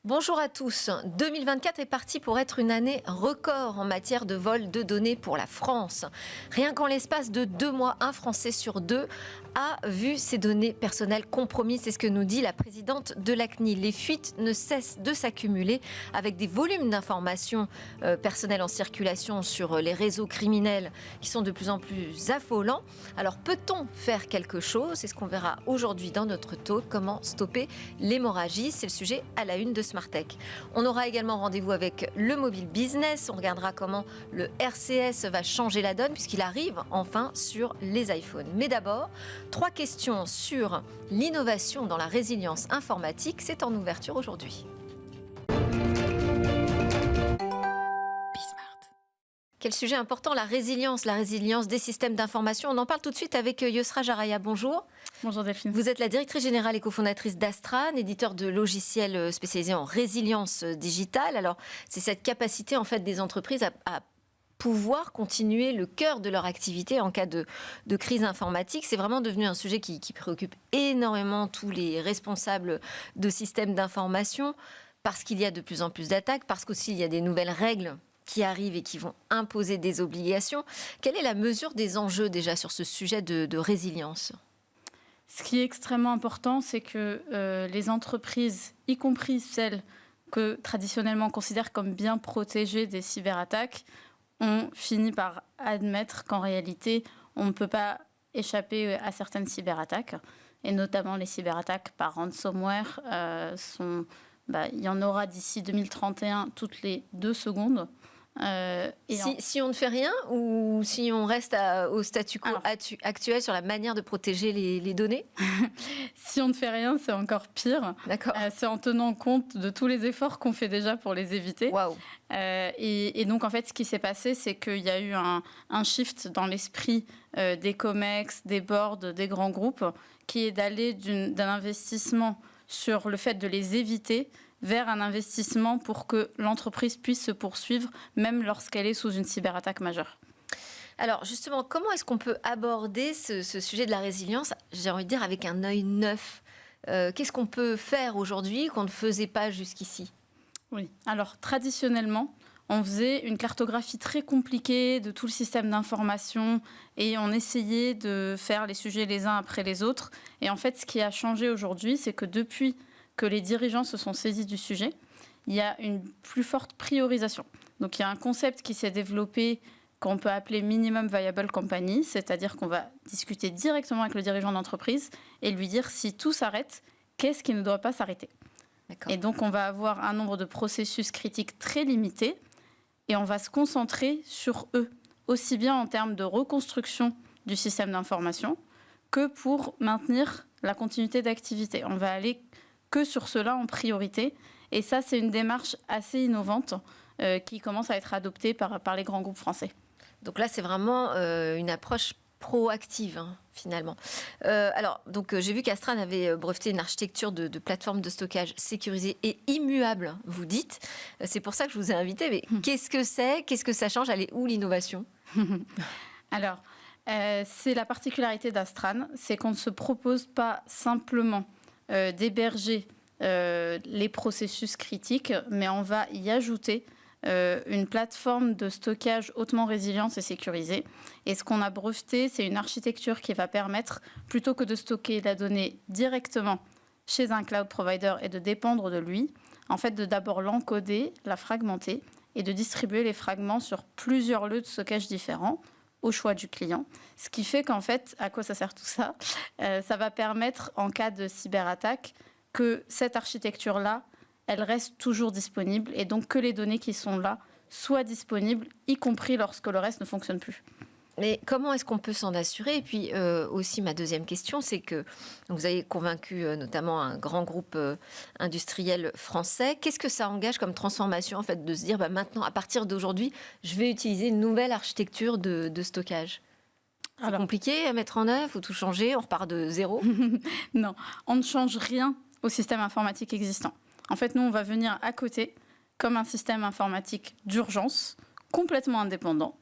Bonjour à tous. 2024 est parti pour être une année record en matière de vol de données pour la France. Rien qu'en l'espace de 2 mois, un Français sur 2 a vu ses données personnelles compromises. C'est ce que nous dit la présidente de la CNIL. Les fuites ne cessent de s'accumuler avec des volumes d'informations personnelles en circulation sur les réseaux criminels qui sont de plus en plus affolants. Alors peut-on faire quelque chose? C'est ce qu'on verra aujourd'hui dans notre talk. Comment stopper l'hémorragie? C'est le sujet à la une de Smartech. On aura également rendez-vous avec le mobile business. On regardera comment le RCS va changer la donne puisqu'il arrive enfin sur les iPhones. Mais d'abord, 3 questions sur l'innovation dans la résilience informatique. C'est en ouverture aujourd'hui. Quel sujet important, la résilience des systèmes d'information. On en parle tout de suite avec Yosra Jaraya. Bonjour. Bonjour Delphine. Vous êtes la directrice générale et cofondatrice d'Astran, éditeur de logiciels spécialisés en résilience digitale. Alors, c'est cette capacité en fait des entreprises à pouvoir continuer le cœur de leur activité en cas de crise informatique. C'est vraiment devenu un sujet qui préoccupe énormément tous les responsables de systèmes d'information parce qu'il y a de plus en plus d'attaques, parce qu'aussi il y a des nouvelles règles qui arrivent et qui vont imposer des obligations. Quelle est la mesure des enjeux déjà sur ce sujet de résilience ? Ce qui est extrêmement important, c'est que les entreprises, y compris celles que traditionnellement on considère comme bien protégées des cyberattaques, ont fini par admettre qu'en réalité, on ne peut pas échapper à certaines cyberattaques, et notamment les cyberattaques par ransomware. Il y en aura d'ici 2031 toutes les 2 secondes. Si on ne fait rien ou si on reste au statu quo actuel sur la manière de protéger les données? Si on ne fait rien, c'est encore pire. D'accord. C'est en tenant compte de tous les efforts qu'on fait déjà pour les éviter. Waouh. Et donc, en fait, ce qui s'est passé, c'est qu'il y a eu un shift dans l'esprit des COMEX, des boards, des grands groupes, qui est d'aller d'un investissement sur le fait de les éviter vers un investissement pour que l'entreprise puisse se poursuivre, même lorsqu'elle est sous une cyberattaque majeure. Alors justement, comment est-ce qu'on peut aborder ce sujet de la résilience, j'ai envie de dire, avec un œil neuf? Qu'est-ce qu'on peut faire aujourd'hui qu'on ne faisait pas jusqu'ici? Oui, alors traditionnellement, on faisait une cartographie très compliquée de tout le système d'information et on essayait de faire les sujets les uns après les autres. Et en fait, ce qui a changé aujourd'hui, c'est que depuis que les dirigeants se sont saisis du sujet, il y a une plus forte priorisation. Donc il y a un concept qui s'est développé qu'on peut appeler Minimum Viable Company, c'est-à-dire qu'on va discuter directement avec le dirigeant d'entreprise et lui dire si tout s'arrête, qu'est-ce qui ne doit pas s'arrêter. D'accord. Et donc on va avoir un nombre de processus critiques très limité et on va se concentrer sur eux, aussi bien en termes de reconstruction du système d'information que pour maintenir la continuité d'activité. On va aller que sur cela en priorité. Et ça, c'est une démarche assez innovante qui commence à être adoptée par les grands groupes français. Donc là, c'est vraiment une approche proactive, finalement. J'ai vu qu'Astran avait breveté une architecture de plateforme de stockage sécurisée et immuable, vous dites. C'est pour ça que je vous ai invité. Mais qu'est-ce que c'est? Qu'est-ce que ça change? Elle est où l'innovation? Alors, c'est la particularité d'Astran, c'est qu'on ne se propose pas simplement d'héberger les processus critiques, mais on va y ajouter une plateforme de stockage hautement résiliente et sécurisée. Et ce qu'on a breveté, c'est une architecture qui va permettre, plutôt que de stocker la donnée directement chez un cloud provider et de dépendre de lui, en fait, de d'abord l'encoder, la fragmenter et de distribuer les fragments sur plusieurs lieux de stockage différents au choix du client. Ce qui fait qu'en fait, à quoi ça sert tout ça? Ça va permettre, en cas de cyberattaque, que cette architecture-là, elle reste toujours disponible et donc que les données qui sont là soient disponibles, y compris lorsque le reste ne fonctionne plus. Mais comment est-ce qu'on peut s'en assurer? Et puis aussi, ma deuxième question, c'est que vous avez convaincu notamment un grand groupe industriel français. Qu'est-ce que ça engage comme transformation, en fait, de se dire maintenant, à partir d'aujourd'hui, je vais utiliser une nouvelle architecture de stockage? C'est compliqué à mettre en œuvre? Faut tout changer? On repart de zéro? Non, on ne change rien au système informatique existant. En fait, nous, on va venir à côté comme un système informatique d'urgence, complètement indépendant.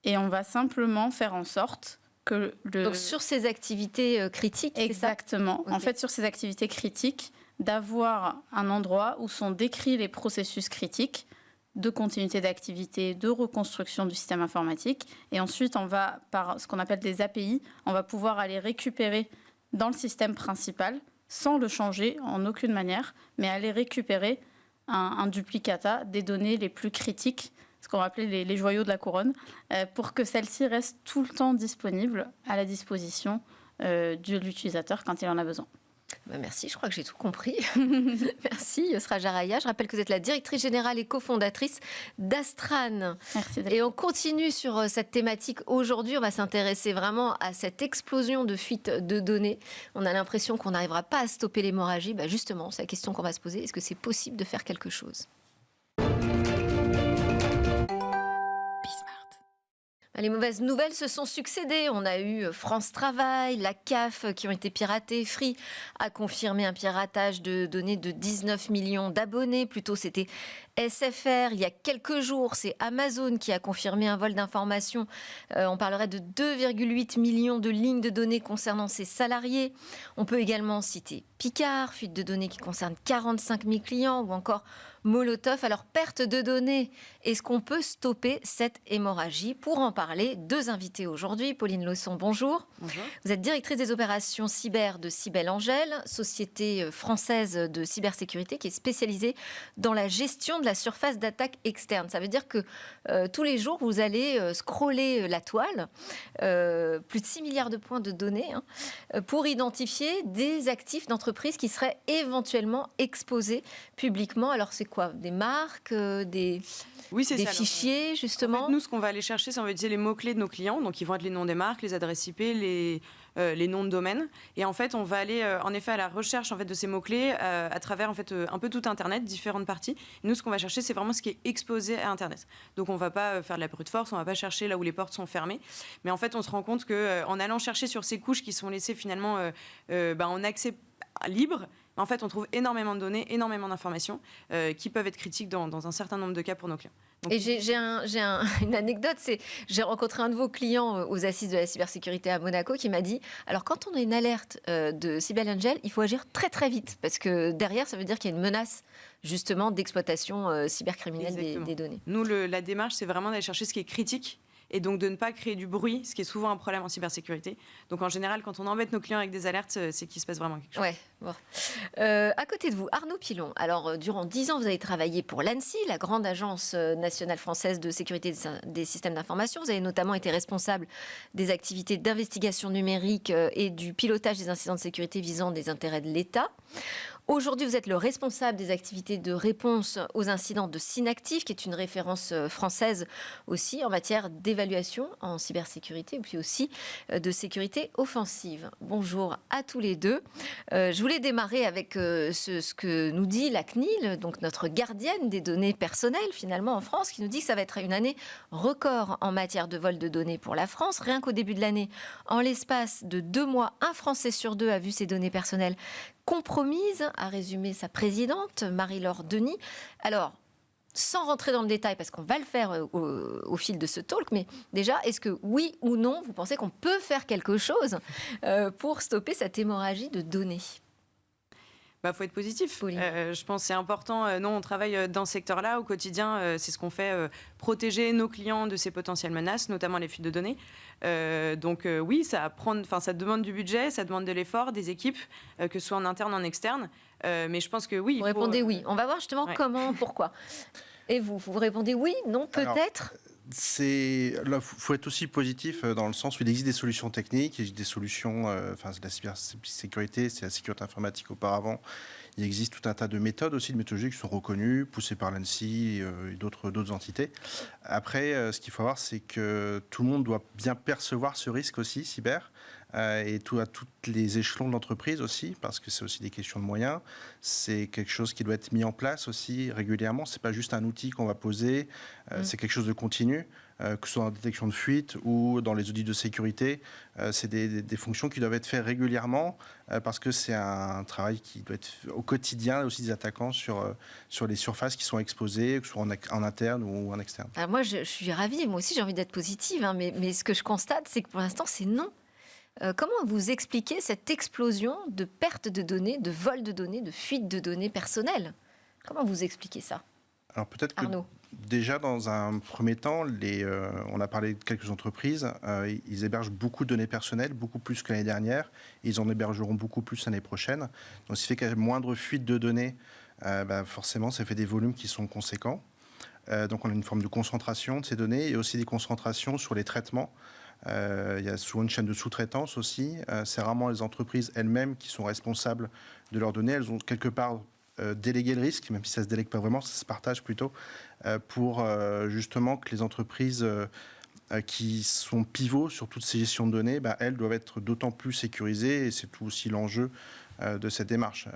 Et on va simplement faire en sorte que Donc sur ces activités critiques, exactement. C'est ça? En fait, sur ces activités critiques, d'avoir un endroit où sont décrits les processus critiques de continuité d'activité, de reconstruction du système informatique. Et ensuite, on va, par ce qu'on appelle des API, on va pouvoir aller récupérer dans le système principal, sans le changer en aucune manière, mais aller récupérer un duplicata des données les plus critiques, ce qu'on va appeler les joyaux de la couronne, pour que celles-ci restent tout le temps disponibles à la disposition de l'utilisateur quand il en a besoin. Merci, je crois que j'ai tout compris. Merci, Yosra Jaraya. Je rappelle que vous êtes la directrice générale et cofondatrice d'Astran. Merci. Et on continue sur cette thématique. Aujourd'hui, on va s'intéresser vraiment à cette explosion de fuites de données. On a l'impression qu'on n'arrivera pas à stopper l'hémorragie. Justement, c'est la question qu'on va se poser. Est-ce que c'est possible de faire quelque chose ? Les mauvaises nouvelles se sont succédées. On a eu France Travail, la CAF qui ont été piratées. Free a confirmé un piratage de données de 19 millions d'abonnés. Plutôt, c'était SFR. Il y a quelques jours, c'est Amazon qui a confirmé un vol d'informations. On parlerait de 2,8 millions de lignes de données concernant ses salariés. On peut également citer Picard, fuite de données qui concerne 45 000 clients, ou encore Molotov. Alors, perte de données, est-ce qu'on peut stopper cette hémorragie ? Pour en parler, deux invités aujourd'hui. Pauline Lausson, bonjour. Bonjour. Vous êtes directrice des opérations cyber de Cybelle Angèle, société française de cybersécurité qui est spécialisée dans la gestion de la surface d'attaque externe. Ça veut dire que tous les jours, vous allez scroller la toile, plus de 6 milliards de points de données, pour identifier des actifs d'entreprises qui seraient éventuellement exposés publiquement. Alors, c'est quoi ? Des marques, des fichiers, justement ? En fait, nous, ce qu'on va aller chercher, c'est on va utiliser les mots-clés de nos clients. Donc, ils vont être les noms des marques, les adresses IP, les noms de domaine. Et en fait, on va aller en effet à la recherche en fait, de ces mots-clés à travers en fait, un peu tout Internet, différentes parties. Nous, ce qu'on va chercher, c'est vraiment ce qui est exposé à Internet. Donc, on ne va pas faire de la brute force, on ne va pas chercher là où les portes sont fermées. Mais en fait, on se rend compte qu'en allant chercher sur ces couches qui sont laissées finalement en accès libre, en fait, on trouve énormément de données, énormément d'informations qui peuvent être critiques dans un certain nombre de cas pour nos clients. Donc, et j'ai une anecdote, j'ai rencontré un de vos clients aux assises de la cybersécurité à Monaco qui m'a dit, alors quand on a une alerte de Cybelle Angel, il faut agir très très vite parce que derrière, ça veut dire qu'il y a une menace justement d'exploitation cybercriminelle des données. Nous, la démarche, c'est vraiment d'aller chercher ce qui est critique et donc de ne pas créer du bruit, ce qui est souvent un problème en cybersécurité. Donc en général, quand on embête nos clients avec des alertes, c'est qu'il se passe vraiment quelque chose. Ouais, bon. À côté de vous, Arnaud Pilon. Alors, durant 10 ans, vous avez travaillé pour l'ANSSI, la grande agence nationale française de sécurité des systèmes d'information. Vous avez notamment été responsable des activités d'investigation numérique et du pilotage des incidents de sécurité visant des intérêts de l'État. Aujourd'hui, vous êtes le responsable des activités de réponse aux incidents de Synactive, qui est une référence française aussi en matière d'évaluation en cybersécurité et puis aussi de sécurité offensive. Bonjour à tous les deux. Je voulais démarrer avec ce que nous dit la CNIL, donc notre gardienne des données personnelles finalement en France, qui nous dit que ça va être une année record en matière de vol de données pour la France. Rien qu'au début de l'année, en l'espace de 2 mois, un Français sur 2 a vu ses données personnelles compromise, a résumé sa présidente, Marie-Laure Denis. Alors, sans rentrer dans le détail, parce qu'on va le faire au fil de ce talk, mais déjà, est-ce que oui ou non, vous pensez qu'on peut faire quelque chose pour stopper cette hémorragie de données ? Faut être positif. Je pense que c'est important. Nous, on travaille dans ce secteur-là au quotidien. C'est ce qu'on fait, protéger nos clients de ces potentielles menaces, notamment les fuites de données. Oui, ça demande du budget, ça demande de l'effort, des équipes, que ce soit en interne ou en externe. Mais je pense que oui. Vous répondez oui. On va voir justement comment, pourquoi. Et vous répondez oui, non, peut-être ? Là, faut être aussi positif dans le sens où il existe des solutions techniques, il existe des solutions, la cybersécurité, c'est la sécurité informatique auparavant. Il existe tout un tas de méthodes aussi, de méthodologies qui sont reconnues, poussées par l'ANSSI et d'autres entités. Après, ce qu'il faut voir, c'est que tout le monde doit bien percevoir ce risque aussi, cyber, et à tous les échelons de l'entreprise aussi, parce que c'est aussi des questions de moyens. C'est quelque chose qui doit être mis en place aussi régulièrement. C'est pas juste un outil qu'on va poser, c'est quelque chose de continu. Que ce soit en détection de fuite ou dans les audits de sécurité, c'est des fonctions qui doivent être faites régulièrement parce que c'est un travail qui doit être au quotidien, aussi des attaquants sur les surfaces qui sont exposées, que ce soit en interne ou en externe. Alors moi, je suis ravie, moi aussi j'ai envie d'être positive, mais ce que je constate, c'est que pour l'instant, c'est non. Comment vous expliquez cette explosion de perte de données, de vol de données, de fuite de données personnelles? Comment vous expliquez ça, Alors peut-être que Arnaud? déjà dans un premier temps, on a parlé de quelques entreprises, ils hébergent beaucoup de données personnelles, beaucoup plus que l'année dernière, et ils en hébergeront beaucoup plus l'année prochaine. Donc ce qui fait qu'il y a moindre fuite de données, forcément ça fait des volumes qui sont conséquents. Donc on a une forme de concentration de ces données et aussi des concentrations sur les traitements. Il y a souvent une chaîne de sous-traitance aussi. C'est rarement les entreprises elles-mêmes qui sont responsables de leurs données. Elles ont quelque part délégué le risque, même si ça ne se délègue pas vraiment, ça se partage plutôt, pour justement que les entreprises qui sont pivots sur toutes ces gestions de données, elles doivent être d'autant plus sécurisées, et c'est tout aussi l'enjeu de cette démarche.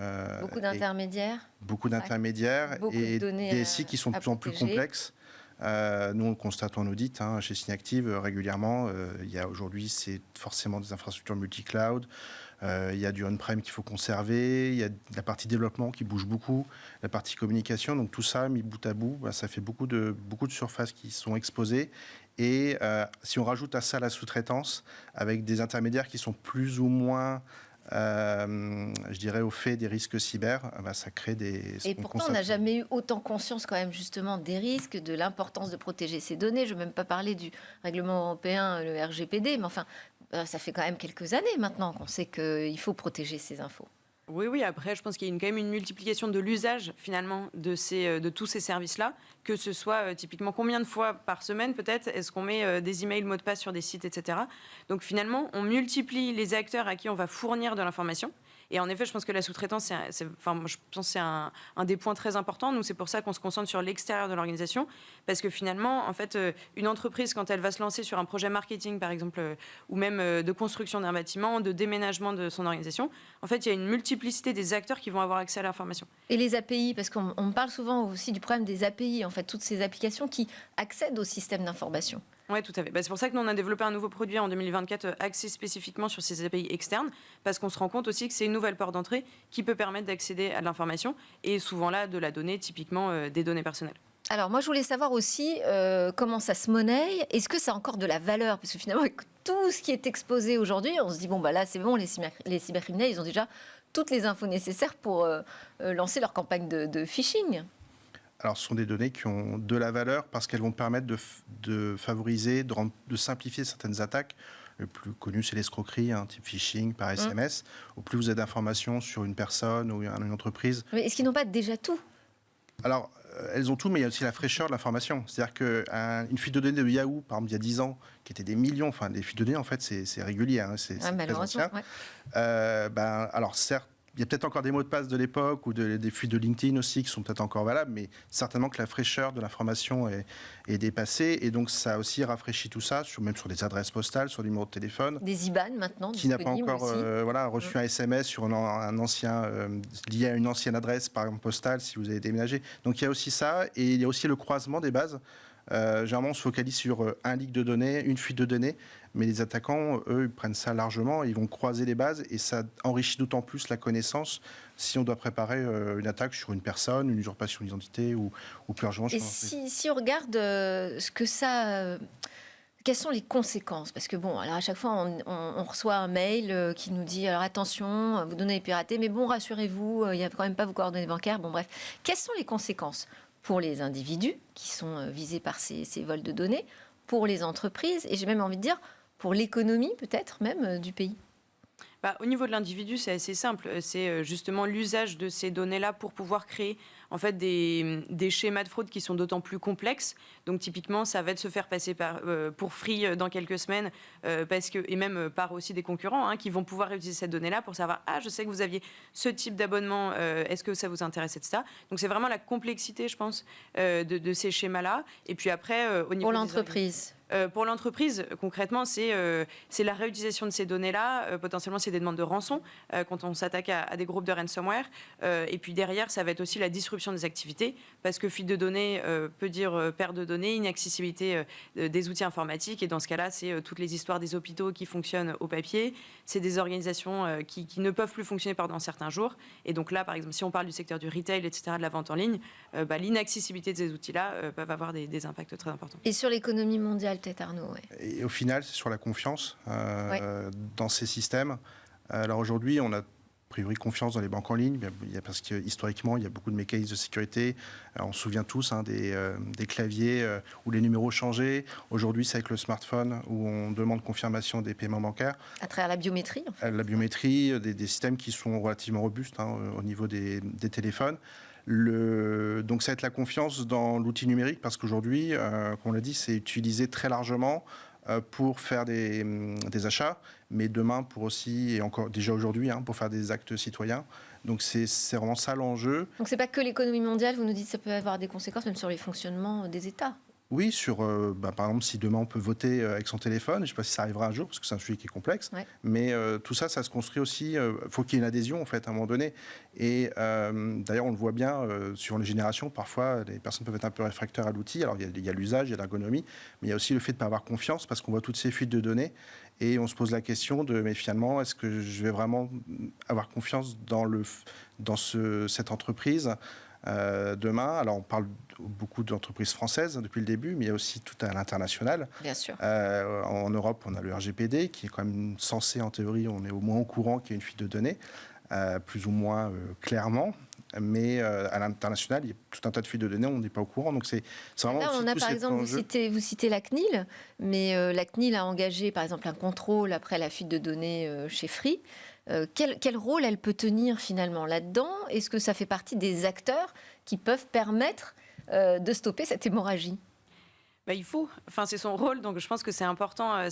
Beaucoup d'intermédiaires. Beaucoup d'intermédiaires Beaucoup et de données des SI qui sont de plus en plus protéger. complexes. Nous, on le constate en audit chez Synactive régulièrement. Il y a aujourd'hui, c'est forcément des infrastructures multi-cloud. Il y a du on-prem qu'il faut conserver. Il y a la partie développement qui bouge beaucoup, la partie communication. Donc tout ça, mis bout à bout, ça fait beaucoup de surfaces qui sont exposées. Et si on rajoute à ça la sous-traitance, avec des intermédiaires qui sont plus ou moins je dirais au fait des risques cyber, ça crée des... Et pourtant, on n'a jamais eu autant conscience quand même justement des risques, de l'importance de protéger ces données. Je ne veux même pas parler du règlement européen, le RGPD, mais enfin, ça fait quand même quelques années maintenant qu'on sait qu'il faut protéger ces infos. Oui, après, je pense qu'il y a quand même une multiplication de l'usage, finalement, de tous ces services-là, que ce soit typiquement combien de fois par semaine, peut-être, est-ce qu'on met des emails, mots de passe sur des sites, etc. Donc, finalement, on multiplie les acteurs à qui on va fournir de l'information. Et en effet, je pense que la sous-traitance, je pense que c'est un des points très importants. Nous, c'est pour ça qu'on se concentre sur l'extérieur de l'organisation, parce que finalement, en fait, une entreprise, quand elle va se lancer sur un projet marketing, par exemple, ou même de construction d'un bâtiment, de déménagement de son organisation, en fait, il y a une multiplicité des acteurs qui vont avoir accès à l'information. Et les API, parce qu'on parle souvent aussi du problème des API, en fait, toutes ces applications qui accèdent au système d'information. Oui, tout à fait. C'est pour ça que nous, on a développé un nouveau produit en 2024 axé spécifiquement sur ces API externes, parce qu'on se rend compte aussi que c'est une nouvelle porte d'entrée qui peut permettre d'accéder à de l'information et souvent là, de la donnée, typiquement des données personnelles. Alors moi, je voulais savoir aussi comment ça se monnaie. Est-ce que ça a encore de la valeur? Parce que finalement, avec tout ce qui est exposé aujourd'hui, on se dit, bon, là, c'est bon, les cybercriminels, ils ont déjà toutes les infos nécessaires pour lancer leur campagne de phishing. Alors, ce sont des données qui ont de la valeur parce qu'elles vont permettre de favoriser, de simplifier certaines attaques. Le plus connu, c'est l'escroquerie, type phishing par SMS. Au plus vous avez d'informations sur une personne ou une entreprise. Mais est-ce qu'ils n'ont pas déjà tout? Alors, elles ont tout, mais il y a aussi la fraîcheur de l'information. C'est-à-dire qu'une fuite de données de Yahoo, par exemple, il y a 10 ans, qui était des millions, enfin, des fuites de données, en fait, c'est régulier, c'est très ancien. Ouais. Alors, certes, il y a peut-être encore des mots de passe de l'époque ou des fuites de LinkedIn aussi qui sont peut-être encore valables, mais certainement que la fraîcheur de l'information est dépassée. Et donc, ça a aussi rafraîchi tout ça, même sur des adresses postales, sur des numéros de téléphone. Des IBAN maintenant. Qui n'a pas encore reçu un SMS sur un ancien, lié à une ancienne adresse, par exemple postale, si vous avez déménagé. Donc, il y a aussi ça. Et il y a aussi le croisement des bases. Généralement, on se focalise sur un leak de données, une fuite de données, mais les attaquants, eux, ils prennent ça largement, ils vont croiser les bases et ça enrichit d'autant plus la connaissance si on doit préparer une attaque sur une personne, une usurpation d'identité ou plus largement sur l'entreprise. Et si on regarde ce que ça... quelles sont les conséquences? Parce que bon, alors à chaque fois, on reçoit un mail qui nous dit alors attention, vos données sont piratées, mais bon, rassurez-vous, il n'y a quand même pas vos coordonnées bancaires. Bon, bref. Quelles sont les conséquences pour les individus qui sont visés par ces vols de données, pour les entreprises, et j'ai même envie de dire pour l'économie peut-être même du pays? Au niveau de l'individu, c'est assez simple. C'est justement l'usage de ces données-là pour pouvoir créer en fait des schémas de fraude qui sont d'autant plus complexes. Donc typiquement, ça va être se faire passer pour Free dans quelques semaines, et même par aussi des concurrents qui vont pouvoir utiliser cette donnée-là pour savoir je sais que vous aviez ce type d'abonnement, est-ce que ça vous intéresse, etc. Donc c'est vraiment la complexité, je pense, de ces schémas-là. Et puis après, au niveau pour l'entreprise. Pour l'entreprise, concrètement, c'est la réutilisation de ces données-là. Potentiellement, c'est des demandes de rançon quand on s'attaque à des groupes de ransomware. Et puis derrière, ça va être aussi la disruption des activités, parce que fuite de données peut dire perte de données, inaccessibilité des outils informatiques. Et dans ce cas-là, c'est toutes les histoires des hôpitaux qui fonctionnent au papier. C'est des organisations qui ne peuvent plus fonctionner pendant certains jours. Et donc là, par exemple, si on parle du secteur du retail, etc., de la vente en ligne, l'inaccessibilité de ces outils-là peuvent avoir des impacts très importants. Et sur l'économie mondiale, peut-être, Arnaud. Ouais. Et au final, c'est sur la confiance dans ces systèmes. Alors aujourd'hui, on a a priori confiance dans les banques en ligne, parce que historiquement, il y a beaucoup de mécanismes de sécurité. On se souvient tous des claviers où les numéros changeaient. Aujourd'hui, c'est avec le smartphone où on demande confirmation des paiements bancaires. À travers la biométrie, en fait. La biométrie, des systèmes qui sont relativement robustes au niveau des téléphones. Donc ça va être la confiance dans l'outil numérique, parce qu'aujourd'hui, comme on l'a dit, c'est utilisé très largement pour faire des achats, mais demain pour aussi, et encore déjà aujourd'hui, pour faire des actes citoyens. Donc c'est vraiment ça l'enjeu. Donc c'est pas que l'économie mondiale, vous nous dites que ça peut avoir des conséquences même sur les fonctionnements des États. Oui, par exemple, si demain on peut voter avec son téléphone, je ne sais pas si ça arrivera un jour, parce que c'est un sujet qui est complexe, mais tout ça, ça se construit aussi, il faut qu'il y ait une adhésion, en fait, à un moment donné. Et d'ailleurs, on le voit bien, suivant les générations, parfois, les personnes peuvent être un peu réfractaires à l'outil. Alors, il y a l'usage, il y a l'ergonomie, mais il y a aussi le fait de ne pas avoir confiance, parce qu'on voit toutes ces fuites de données, et on se pose la question mais finalement, est-ce que je vais vraiment avoir confiance dans cette entreprise demain? Alors, on parle beaucoup d'entreprises françaises depuis le début, mais il y a aussi tout à l'international. Bien sûr. En Europe, on a le RGPD, qui est quand même censé, en théorie, on est au moins au courant qu'il y a une fuite de données, plus ou moins clairement. Mais à l'international, il y a tout un tas de fuites de données, on n'est pas au courant. Donc c'est vraiment. Là, on a par exemple, vous citez la CNIL, mais la CNIL a engagé par exemple un contrôle après la fuite de données chez Free. Quel rôle elle peut tenir finalement là-dedans? Est-ce que ça fait partie des acteurs qui peuvent permettre de stopper cette hémorragie? Il faut. Enfin, c'est son rôle, donc je pense que c'est important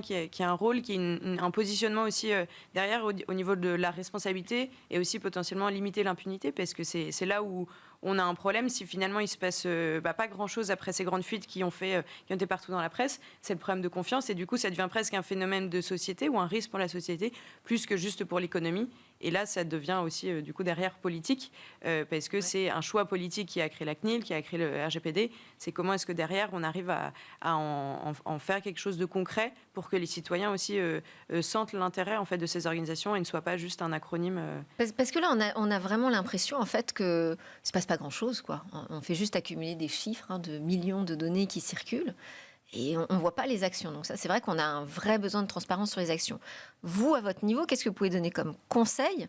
qu'il y ait un rôle, qu'il y ait un positionnement aussi derrière au niveau de la responsabilité, et aussi potentiellement limiter l'impunité, parce que c'est là où on a un problème. Si finalement il se passe pas grand-chose après ces grandes fuites qui ont été partout dans la presse, c'est le problème de confiance, et du coup ça devient presque un phénomène de société ou un risque pour la société, plus que juste pour l'économie. Et là, ça devient aussi, du coup, derrière politique, parce que c'est un choix politique qui a créé la CNIL, qui a créé le RGPD. C'est comment est-ce que derrière, on arrive à en faire quelque chose de concret pour que les citoyens aussi sentent l'intérêt, en fait, de ces organisations et ne soient pas juste un acronyme. Parce que là, on a vraiment l'impression, en fait, que il se passe pas grand-chose, quoi. On fait juste accumuler des chiffres, de millions de données qui circulent. Et on ne voit pas les actions. Donc ça, c'est vrai qu'on a un vrai besoin de transparence sur les actions. Vous, à votre niveau, qu'est-ce que vous pouvez donner comme conseil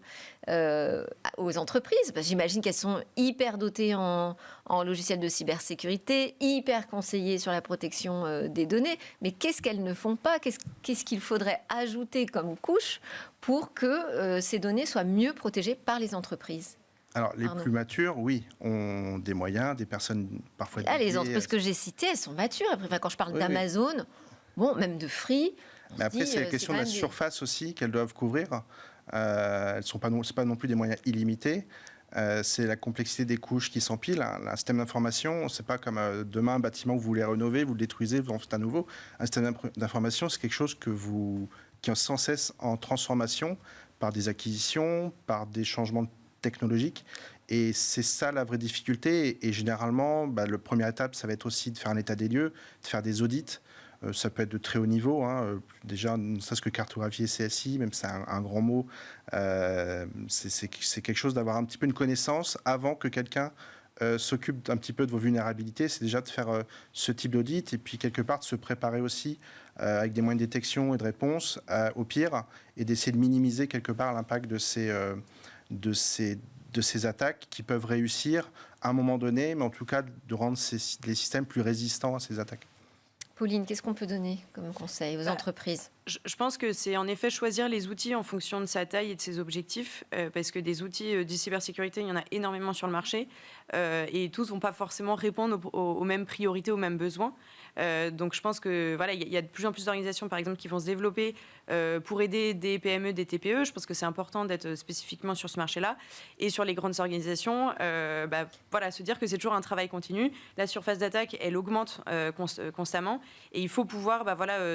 aux entreprises? J'imagine qu'elles sont hyper dotées en logiciels de cybersécurité, hyper conseillées sur la protection des données. Mais qu'est-ce qu'elles ne font pas? Qu'est-ce qu'il faudrait ajouter comme couche pour que ces données soient mieux protégées par les entreprises? Alors, les plus matures, oui, ont des moyens, des personnes parfois... Là, les entreprises que j'ai citées, elles sont matures. Après, quand je parle d'Amazon, bon, même de Free... Mais après, c'est la question de la surface aussi qu'elles doivent couvrir. C'est pas non plus des moyens illimités. C'est la complexité des couches qui s'empilent. Un système d'information, c'est pas comme demain un bâtiment que vous voulez rénover, vous le détruisez, vous en faites un nouveau. Un système d'information, c'est quelque chose qui est sans cesse en transformation par des acquisitions, par des changements technologiques. Et c'est ça la vraie difficulté. Et généralement, la première étape, ça va être aussi de faire un état des lieux, de faire des audits. Ça peut être de très haut niveau. Déjà, ne serait-ce que cartographier CSI, même c'est un grand mot, c'est quelque chose d'avoir un petit peu une connaissance avant que quelqu'un s'occupe un petit peu de vos vulnérabilités. C'est déjà de faire ce type d'audit et puis quelque part de se préparer aussi avec des moyens de détection et de réponse au pire et d'essayer de minimiser quelque part l'impact de ces attaques qui peuvent réussir à un moment donné, mais en tout cas de rendre les systèmes plus résistants à ces attaques. Pauline, qu'est-ce qu'on peut donner comme conseil aux entreprises? Je pense que c'est en effet choisir les outils en fonction de sa taille et de ses objectifs, parce que des outils de cybersécurité, il y en a énormément sur le marché, et tous ne vont pas forcément répondre aux mêmes priorités, aux mêmes besoins. Donc je pense que voilà, il y a de plus en plus d'organisations, par exemple, qui vont se développer pour aider des PME, des TPE. Je pense que c'est important d'être spécifiquement sur ce marché-là. Et sur les grandes organisations, se dire que c'est toujours un travail continu. La surface d'attaque, elle augmente constamment, et il faut pouvoir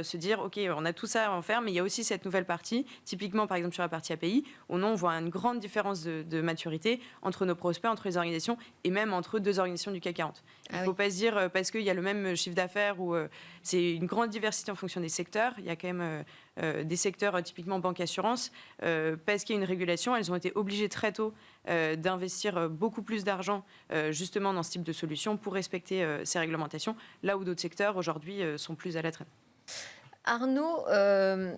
se dire, ok, on a tout ça ça en faire, mais il y a aussi cette nouvelle partie, typiquement par exemple sur la partie API, où on voit une grande différence de maturité entre nos prospects, entre les organisations, et même entre deux organisations du CAC 40. Il ne faut pas se dire, parce qu'il y a le même chiffre d'affaires, ou c'est une grande diversité en fonction des secteurs, il y a quand même des secteurs typiquement banque-assurance, parce qu'il y a une régulation, elles ont été obligées très tôt d'investir beaucoup plus d'argent justement dans ce type de solution pour respecter ces réglementations, là où d'autres secteurs aujourd'hui sont plus à la traîne. Arnaud,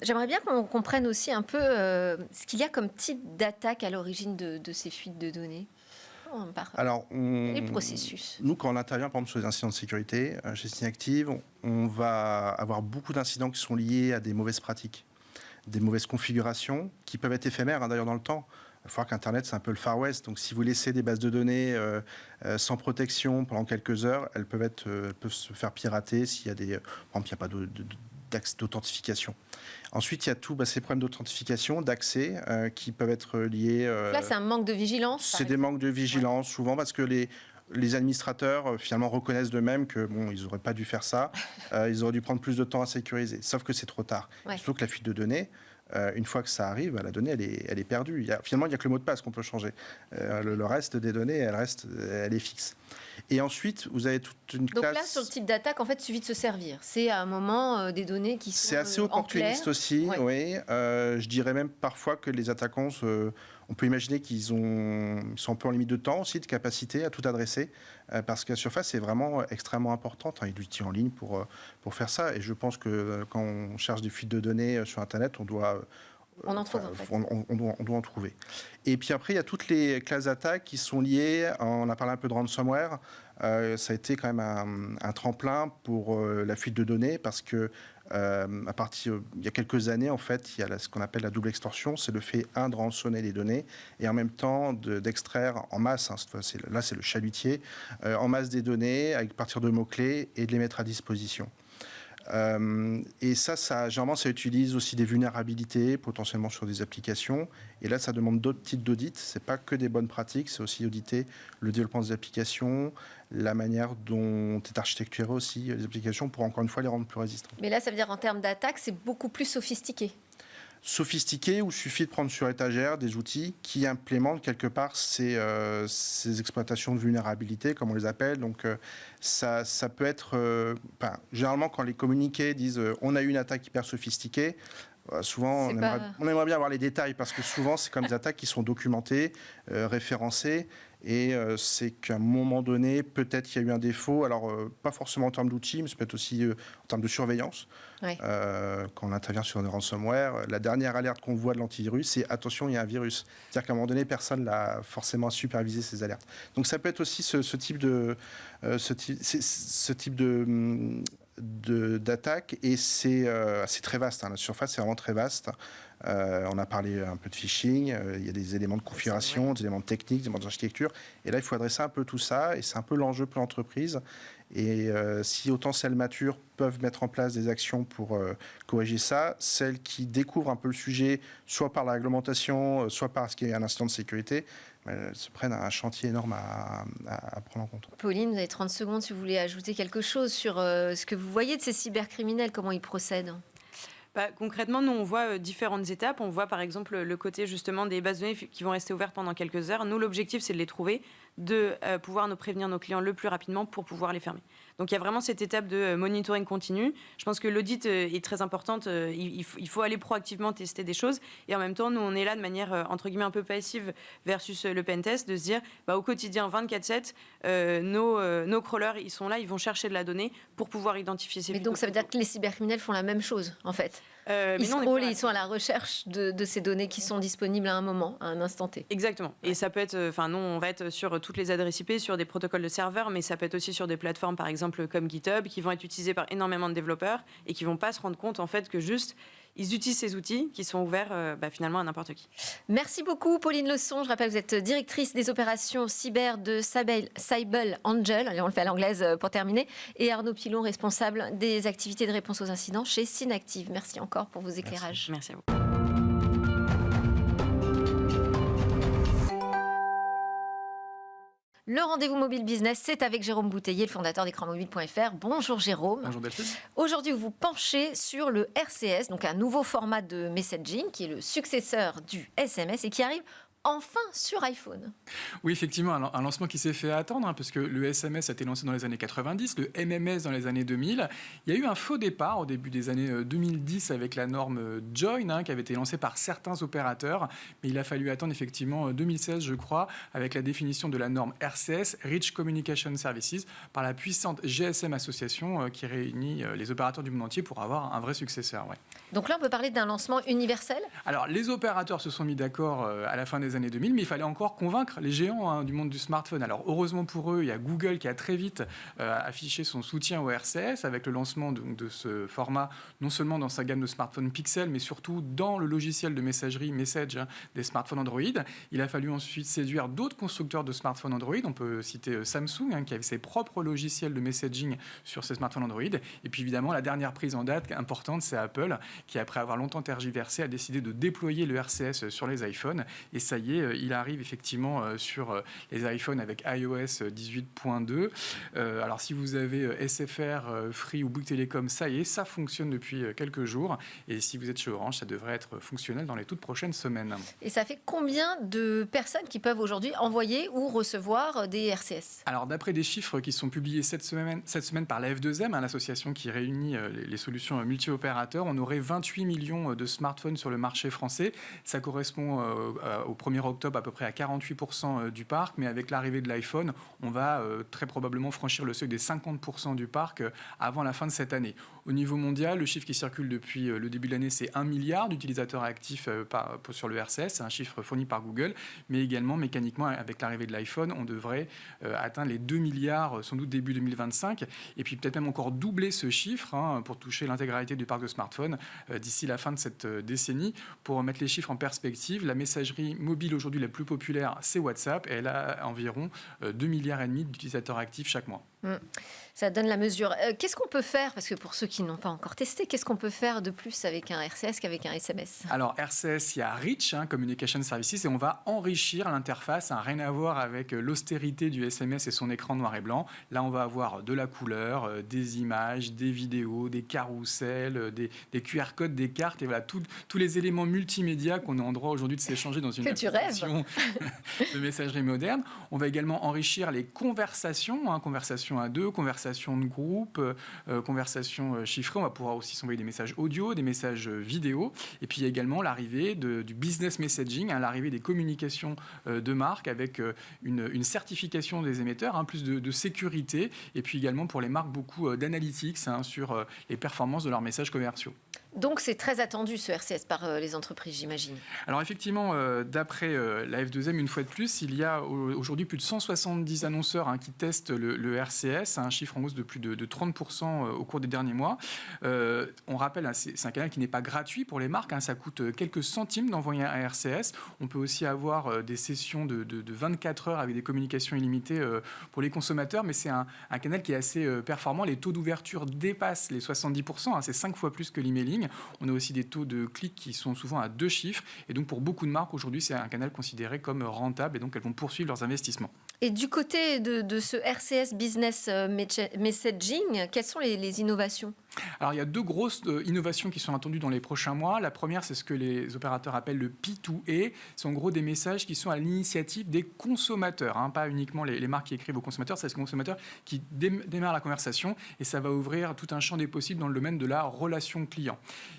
j'aimerais bien qu'on comprenne aussi un peu ce qu'il y a comme type d'attaque à l'origine de ces fuites de données. Alors, les processus. Nous, quand on intervient, par exemple, sur les incidents de sécurité, chez Synactive, on va avoir beaucoup d'incidents qui sont liés à des mauvaises pratiques, des mauvaises configurations, qui peuvent être éphémères, d'ailleurs, dans le temps. Il faut voir qu'Internet, c'est un peu le Far West. Donc, si vous laissez des bases de données sans protection pendant quelques heures, elles peuvent se faire pirater s'il y a par exemple, il n'y a pas d'axe d'authentification. Ensuite, il y a ces problèmes d'authentification, d'accès, qui peuvent être liés... Là, c'est un manque de vigilance. C'est des manques de vigilance, souvent, parce que les administrateurs, finalement, reconnaissent d'eux-mêmes que, ils n'auraient pas dû faire ça. Ils auraient dû prendre plus de temps à sécuriser. Sauf que c'est trop tard. Ouais. Surtout que la fuite de données, une fois que ça arrive, la donnée, elle est perdue. Finalement, il n'y a que le mot de passe qu'on peut changer. Le reste des données, elle est fixe. Et ensuite, vous avez toute une classe... Donc là, sur le type d'attaque, en fait, il suffit de se servir. C'est à un moment des données qui sont C'est assez opportuniste aussi, ouais. Oui. Je dirais même parfois que les attaquants, on peut imaginer qu'ils sont un peu en limite de temps aussi, de capacité à tout adresser, parce que la surface est vraiment extrêmement importante. Il y a de l'outil en ligne pour faire ça. Et je pense que quand on cherche des fuites de données sur Internet, on doit... On en trouve, en fait. On doit en trouver. Et puis après, il y a toutes les classes d'attaques qui sont liées, on a parlé un peu de ransomware, ça a été quand même un tremplin pour la fuite de données, parce que il y a quelques années, en fait, il y a ce qu'on appelle la double extorsion, c'est le fait, de rançonner les données, et en même temps d'extraire en masse, là c'est le chalutier, en masse des données, à partir de mots-clés, et de les mettre à disposition. Et généralement, ça utilise aussi des vulnérabilités, potentiellement sur des applications. Et là, ça demande d'autres types d'audits. C'est pas que des bonnes pratiques, c'est aussi auditer le développement des applications, la manière dont est architecturée aussi les applications pour, encore une fois, les rendre plus résistantes. Mais là, ça veut dire en termes d'attaque, c'est beaucoup plus sophistiqué. Sophistiqué, où il suffit de prendre sur étagère des outils qui implémentent quelque part ces exploitations de vulnérabilité, comme on les appelle. Donc ça peut être... généralement, quand les communiqués disent on a eu une attaque hyper sophistiquée, souvent on aimerait bien avoir les détails, parce que souvent c'est comme des attaques qui sont documentées, référencées, et c'est qu'à un moment donné, peut-être qu'il y a eu un défaut, alors pas forcément en termes d'outils, mais ça peut être aussi en termes de surveillance. Ouais. Quand on intervient sur des ransomware, la dernière alerte qu'on voit de l'antivirus, c'est attention, il y a un virus. C'est-à-dire qu'à un moment donné, personne n'a forcément supervisé ces alertes. Donc ça peut être aussi ce type d'attaque, et c'est très vaste. La surface est vraiment très vaste. On a parlé un peu de phishing, il y a des éléments de configuration, des éléments techniques, des éléments d'architecture. Et là, il faut adresser un peu tout ça, et c'est un peu l'enjeu pour l'entreprise. Et si autant celles matures peuvent mettre en place des actions pour corriger ça, celles qui découvrent un peu le sujet, soit par la réglementation, soit parce qu'il y a un incident de sécurité, se prennent un chantier énorme à prendre en compte. Pauline, vous avez 30 secondes si vous voulez ajouter quelque chose sur ce que vous voyez de ces cybercriminels, comment ils procèdent. Concrètement, nous, on voit différentes étapes. On voit, par exemple, le côté, justement, des bases de données qui vont rester ouvertes pendant quelques heures. Nous, l'objectif, c'est de les trouver, de pouvoir nous prévenir nos clients le plus rapidement pour pouvoir les fermer. Donc, il y a vraiment cette étape de monitoring continu. Je pense que l'audit est très importante. Il faut aller proactivement tester des choses. Et en même temps, nous, on est là de manière, entre guillemets, un peu passive versus le pentest, de se dire, au quotidien, 24/7, nos crawlers, ils sont là, ils vont chercher de la donnée pour pouvoir identifier ces... Mais donc, ça veut dire que les cybercriminels font la même chose, en fait. Mais ils scrollent et ils sont à la recherche de ces données qui sont disponibles à un moment, à un instant T. Exactement. Et ça peut être, nous, on va être sur toutes les adresses IP, sur des protocoles de serveurs, mais ça peut être aussi sur des plateformes, par exemple, comme GitHub, qui vont être utilisées par énormément de développeurs et qui vont pas se rendre compte, en fait, que juste, ils utilisent ces outils qui sont ouverts finalement à n'importe qui. Merci beaucoup, Pauline Leçon. Je rappelle que vous êtes directrice des opérations cyber de Cyber Angel, allez, on le fait à l'anglaise pour terminer, et Arnaud Pilon, responsable des activités de réponse aux incidents chez Synactive. Merci encore pour vos éclairages. Merci à vous. Le rendez-vous mobile business, c'est avec Jérôme Bouteiller, le fondateur d'écranmobile.fr. Bonjour Jérôme. Bonjour Delphine. Aujourd'hui, vous vous penchez sur le RCS, donc un nouveau format de messaging qui est le successeur du SMS et qui arrive enfin sur iPhone. Oui, effectivement, un lancement qui s'est fait attendre, parce que le SMS a été lancé dans les années 90, le MMS dans les années 2000. Il y a eu un faux départ au début des années 2010 avec la norme Join, qui avait été lancée par certains opérateurs, mais il a fallu attendre effectivement 2016, je crois, avec la définition de la norme RCS, Rich Communication Services, par la puissante GSM Association qui réunit les opérateurs du monde entier pour avoir un vrai successeur. Ouais. Donc là, on peut parler d'un lancement universel ? Alors, les opérateurs se sont mis d'accord à la fin des années 2000, mais il fallait encore convaincre les géants du monde du smartphone. Alors, heureusement pour eux, il y a Google qui a très vite affiché son soutien au RCS avec le lancement de ce format, non seulement dans sa gamme de smartphones Pixel, mais surtout dans le logiciel de messagerie Message des smartphones Android. Il a fallu ensuite séduire d'autres constructeurs de smartphones Android. On peut citer Samsung, qui avait ses propres logiciels de messaging sur ses smartphones Android. Et puis, évidemment, la dernière prise en date importante, c'est Apple, qui, après avoir longtemps tergiversé, a décidé de déployer le RCS sur les iPhones. Et ça y est, il arrive effectivement sur les iPhones avec iOS 18.2. Alors, si vous avez SFR, Free ou Bouygues Télécom, ça y est, ça fonctionne depuis quelques jours. Et si vous êtes chez Orange, ça devrait être fonctionnel dans les toutes prochaines semaines. Et ça fait combien de personnes qui peuvent aujourd'hui envoyer ou recevoir des RCS ? Alors, d'après des chiffres qui sont publiés cette semaine par la F2M, l'association qui réunit les solutions multi-opérateurs, on aurait 28 millions de smartphones sur le marché français. Ça correspond au 1er octobre à peu près à 48% du parc, mais avec l'arrivée de l'iPhone, on va très probablement franchir le seuil des 50% du parc avant la fin de cette année. Au niveau mondial, le chiffre qui circule depuis le début de l'année, c'est 1 milliard d'utilisateurs actifs sur le RCS, c'est un chiffre fourni par Google, mais également mécaniquement avec l'arrivée de l'iPhone, on devrait atteindre les 2 milliards sans doute début 2025, et puis peut-être même encore doubler ce chiffre pour toucher l'intégralité du parc de smartphones d'ici la fin de cette décennie. Pour mettre les chiffres en perspective, la messagerie mobile aujourd'hui la plus populaire, c'est WhatsApp, et elle a environ 2,5 milliards d'utilisateurs actifs chaque mois. Ça donne la mesure. Qu'est-ce qu'on peut faire ? Parce que pour ceux qui n'ont pas encore testé, qu'est-ce qu'on peut faire de plus avec un RCS qu'avec un SMS ? Alors, RCS, il y a Rich, Communication Services, et on va enrichir l'interface, rien à voir avec l'austérité du SMS et son écran noir et blanc. Là, on va avoir de la couleur, des images, des vidéos, des carousels, des QR codes, des cartes, et voilà, tous les éléments multimédia qu'on a en droit aujourd'hui de s'échanger dans une application de messagerie moderne. On va également enrichir les conversations, conversations à deux, conversations de groupe, conversations chiffrées. On va pouvoir aussi s'envoyer des messages audio, des messages vidéo. Et puis il y a également l'arrivée du business messaging, l'arrivée des communications de marque avec une certification des émetteurs, plus de sécurité. Et puis également pour les marques, beaucoup d'analytics sur les performances de leurs messages commerciaux. Donc c'est très attendu ce RCS par les entreprises, j'imagine. Alors effectivement, d'après la F2M, une fois de plus, il y a aujourd'hui plus de 170 annonceurs qui testent le RCS, un chiffre en hausse de plus de 30% au cours des derniers mois. On rappelle, c'est un canal qui n'est pas gratuit pour les marques, ça coûte quelques centimes d'envoyer un RCS. On peut aussi avoir des sessions de 24 heures avec des communications illimitées pour les consommateurs, mais c'est un canal qui est assez performant. Les taux d'ouverture dépassent les 70%, c'est 5 fois plus que l'emailing. On a aussi des taux de clics qui sont souvent à 2 chiffres. Et donc, pour beaucoup de marques, aujourd'hui, c'est un canal considéré comme rentable. Et donc, elles vont poursuivre leurs investissements. Et du côté de ce RCS Business Messaging, quelles sont les innovations ? Alors, il y a 2 grosses innovations qui sont attendues dans les prochains mois. La première, c'est ce que les opérateurs appellent le P2A. C'est en gros des messages qui sont à l'initiative des consommateurs, pas uniquement les marques qui écrivent aux consommateurs, c'est les consommateurs qui démarrent la conversation et ça va ouvrir tout un champ des possibles dans le domaine de la relation client.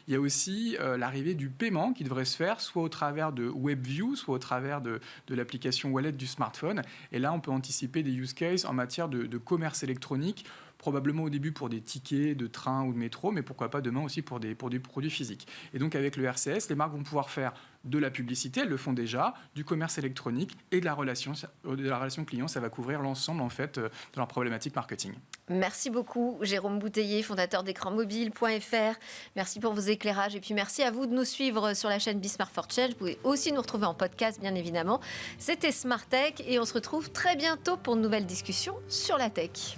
Il y a aussi l'arrivée du paiement qui devrait se faire soit au travers de WebView, soit au travers de l'application Wallet du smartphone. Et là, on peut anticiper des use cases en matière de commerce électronique, probablement au début pour des tickets de train ou de métro, mais pourquoi pas demain aussi pour des produits physiques. Et donc avec le RCS, les marques vont pouvoir faire de la publicité, elles le font déjà, du commerce électronique et de la relation client. Ça va couvrir l'ensemble en fait de leur problématique marketing. Merci beaucoup Jérôme Bouteiller, fondateur d'écranmobile.fr. Merci pour vos éclairages et puis merci à vous de nous suivre sur la chaîne Be Smart for Change. Vous pouvez aussi nous retrouver en podcast bien évidemment. C'était Smart Tech et on se retrouve très bientôt pour une nouvelle discussion sur la tech.